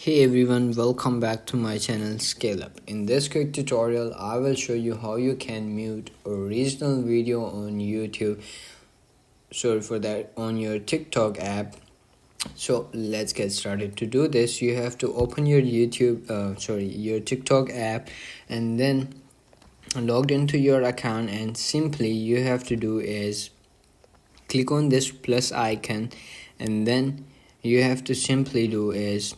Hey everyone, welcome back to my channel Scale Up. In this quick tutorial, I will show you how you can mute original video on YouTube. Sorry for that, on your TikTok app. So let's get started. To do this, you have to open your your TikTok app, and then logged into your account. And simply, you have to do is click on this plus icon, and then you have to simply do is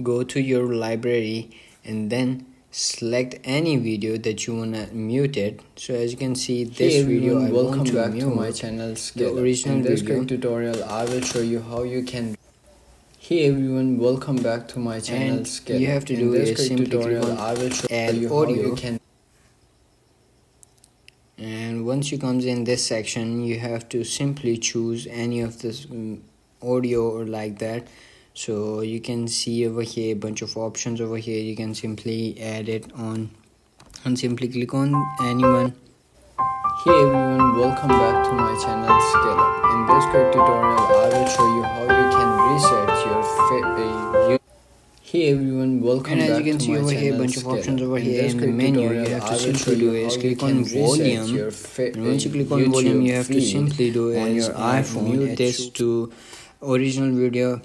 go to your library and then select any video that you wanna mute it. So as you can see, this video I want to mute my channel Scale the original In this video. quick tutorial, I will show you how you can. Hey everyone, welcome back to my channel And Scale you have to do this is quick simply tutorial, click on I will show add you audio, how you can. And once you comes in this section, you have to simply choose any of this audio or like that. So you can see over here a bunch of options over here. You can simply add it on and simply click on anyone. Hey everyone, welcome back to my channel Scale Up. In this quick tutorial, I will show you how you can reset your Hey everyone, welcome And as you back can to see my over here, a channel bunch of Scale options Up. over In here this in the quick menu. tutorial, You have to I will show simply do you how is you click can on reset volume. your And once you click on volume, YouTube you have to feed simply do on is your iPhone. mute this to original video.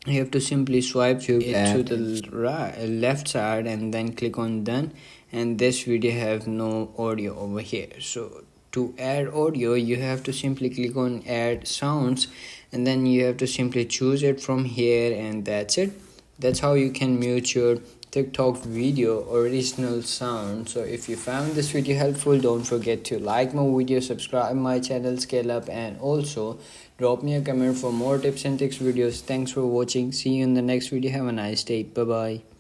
You have to simply swipe to the left side and then click on done, and this video have no audio over here. So to add audio, you have to simply click on add sounds, and then you have to simply choose it from here, and that's it. That's how you can mute your TikTok video original sound. So if you found this video helpful, don't forget to like my video, subscribe my channel Scale Up, and also drop me a comment for more tips and tricks videos. Thanks for watching. See you in the next video. Have a nice day. Bye bye.